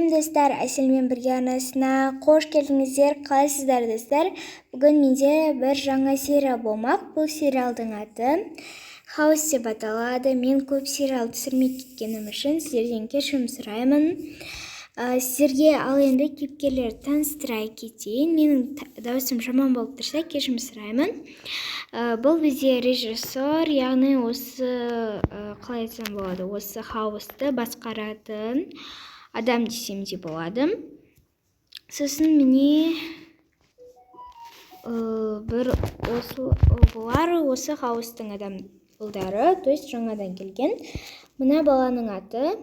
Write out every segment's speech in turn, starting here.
Сәлем достар, Әселмен бірге арнасына қош келдіңіздер. Қалайсыздар достар? Бүгін менде бір жаңа серия болмақ. Бұл сериалдың аты Хаус деп аталады. Мен көп сериал түсірмей кеткенім үшін сіздерден кешірім сұраймын. Сіздерге ал енді кейіпкерлерді таныстыра кетейін. Менің дауысым жаман болып тұрса, кешірім сұраймын. Бұл бізде режиссер, яғни осы қалай айтсам болады, осы хаусты басқаратын адам десем де болады. Сосын міне бұлар осы хаустың адамдары, то есть жаңадан келген. Мына баланың аты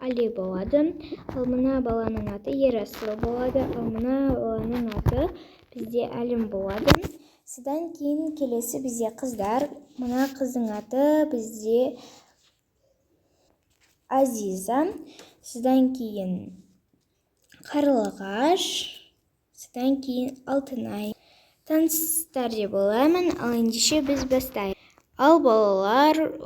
Али болады, ал мына баланың аты Ерасыл болады, ал мына баланың аты бізде Әлім болады. Содан кейін келесі бізде қыздар. Мына қыздың аты бізде Азиза. Содан кейін Қарлығаш. Содан кейін Алтынай. Таныстар деп ойлаймын, ал ендеше біз бастайық. Ал балалар,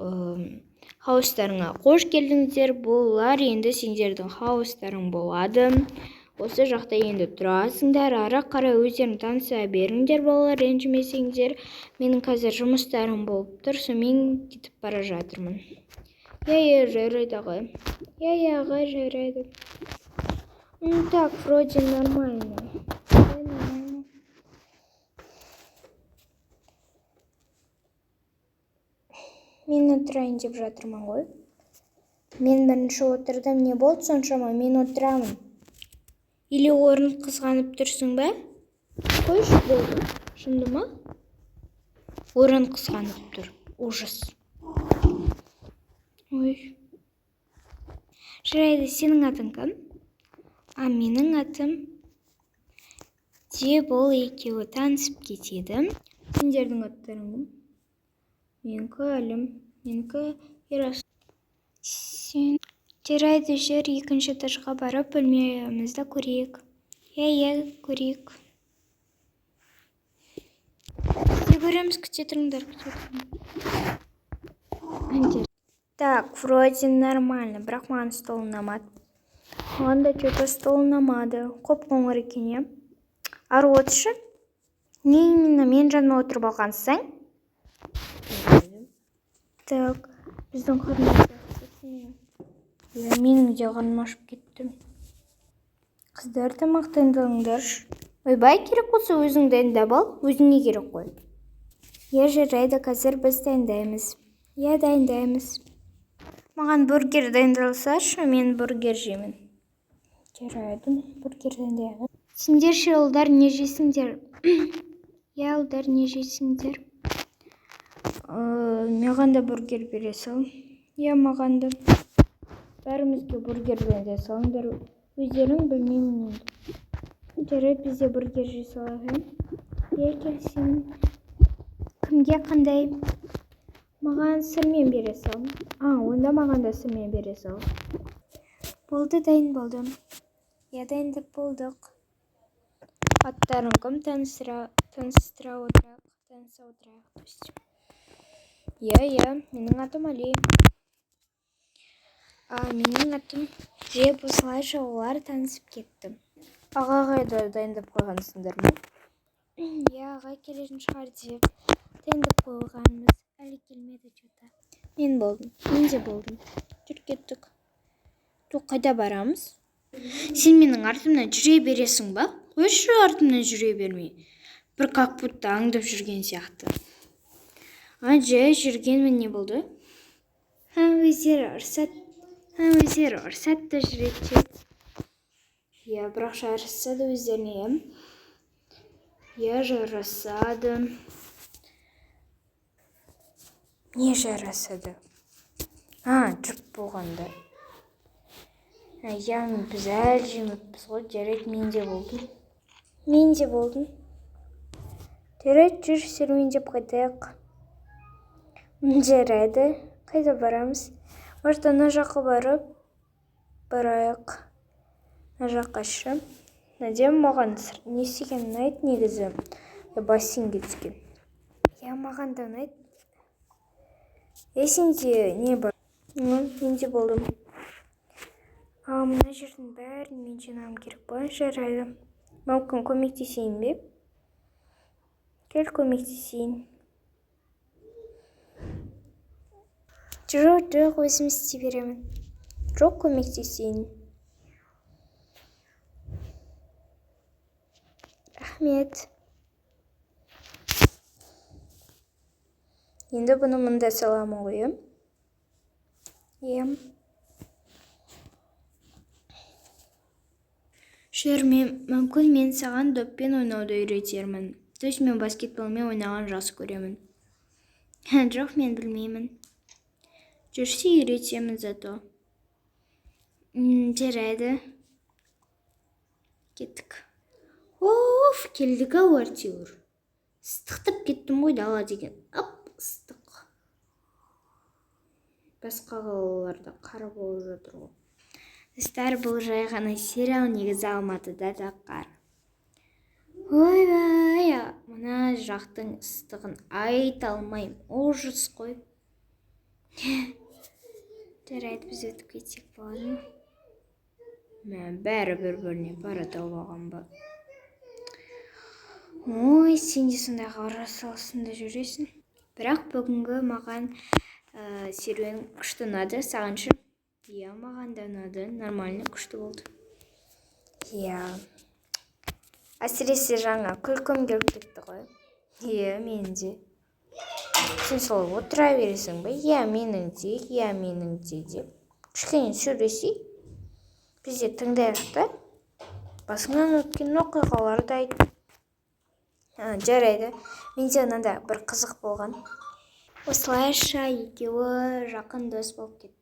хаустарыңа қош келдіңіздер. Бұлар енді сендердің хаустарың болады. Осы жақта енді тұрасыңдар, ара қарай өздерің таныса беріңдер балалар, ренжімесеңдер. Менің қазір жұмыстарым болып тұр, сонымен кетіп бара жатырмын. Жарайды ағай. Ағай, жарайды. Так, вроде нормально. Мен отырайын деп жатырмын ғой. Мен бірінші отырдым, не болды соншама? Мен отырамын. Или орын қызғанып тұрсың ба? Қойшы болды. Шынды ма? Орын қызғанып тұр. Ужас. Ой. Жарайды, сенің атың кім? Менің атым деп ол екеуі танысып кетеді. Сендердің аттарың кім? Менікі Әлім, менікі Ерасыл. Жарайды, жүр, екінші этажға барып бөлмемізді көрейік. Көрейік. Сізде көреміз, күте тұрыңдар. Так, вроде нормально, бірақ маған стол ұнамады. Маған да что-то стол ұнамады. Қоп-қоңыр екен, ары отыршы. Не именно мен жаныма отырып алғансың? Так, біздің қарнымыз менің де қарным ашып кетті. Қыздар тамақтандырыңдаршы. Ойбай, керек болса өзің дайындап ал, өзіңе керек қой. Жарайды, қазір біз дайындаймыз. Дайындаймыз. Маған бургер дайындалсашы, мен бургер жеймін. Жарайды, бургер дайындаймыз. Сендер ше, ұлдар не жейсіңдер? Ұлдар не жейсіңдер? Маған да бургер бере сал. Маған да. Бәрімізге бургер бере салыңдар. Өздерің білмеймін енді. Жарайды, бізде бургер жей салайық. Келсін. Кімге қандай? Маған сырмен бере сал. Онда маған да сырмен бере сал. Болды, дайын болдым. Дайындап болдық. Аттарың кім? Таныса отырайық. Менің атым Али. Менің атым деп осылайша олар танысып кетті. Ағаға да дайындап қойғансыңдар ма? Ағай келетін шығар деп дайындап қойғанымыз. Әлі келмеді что-то. Мен де болдым. Жүр кеттік. Қайда барамыз? Сен менің артымнан жүре бересің ба? Қойшы артымнан жүре бермей. Бір как будто аңдып жүрген сияқты. Жай жүргенмін, не болды? Өздері ұрсатты жүреді. Бірақ жарысады өздеріне. Жарасады. Не жарасады? Жүріп болғанда. Біз әлі жемеппіз ғой. Жарайды, мен де болдым. Жарайды, жүр, серуендеп қайтайық. Жарайды, қайда барамыз? Может, ана жаққа барайық. Ана жаққа шы. Надем маған не істеген ұнайды негізі? Бассейнге түскен. Маған да ұнайды. Сенде не бар? Мен де болдым. Мына жердің бәрін мен жинауым керек болған жарайды. Мүмкін көмектесейін бе? Кел көмектесейін. Жоқ, өзім істей беремін. Жоқ, көмектесейін. Рахмет. Енді бұны мұнда саламын ғой. Мүмкін мен саған доппен ойнауды үйретермін. Мен баскетболмен ойнаған жақсы көремін. Жоқ, мен білмеймін. Жүрсе үйретемін зато. Жарайды. Кеттік. Келдік-ау әйтеуір. Ыстықтап кеттім ғой дала деген. Ыстық. Басқа қалаларда қар болып жатыр ғой. Достар, бұл жай ғана сериал, негізі Алматыда да қар. Ойбай, мына жақтың ыстығын айта алмайым. Ужас қой. Жарайды, біз өтіп кетсек болады ма? Бәрі бір-біріне пара тауып алған ба? Сен де сондай қара саласында жүресің. Бірақ бүгінгі маған серуен күшті ұнады. Саған ше? Маған да ұнады. Нормально, күшті болды. Әсіресе жаңа күлкім келіп кетті ғой. Мен де. Сен сол отыра бересің бе? Менің де деп. Кішкене сөйлесей. Біз де тыңдайық та. Басыңнан өткен оқиғаларды айт. Жарайды. Менде мынада бір қызық болған. Осылайша екеуі жақын дос болып кетті.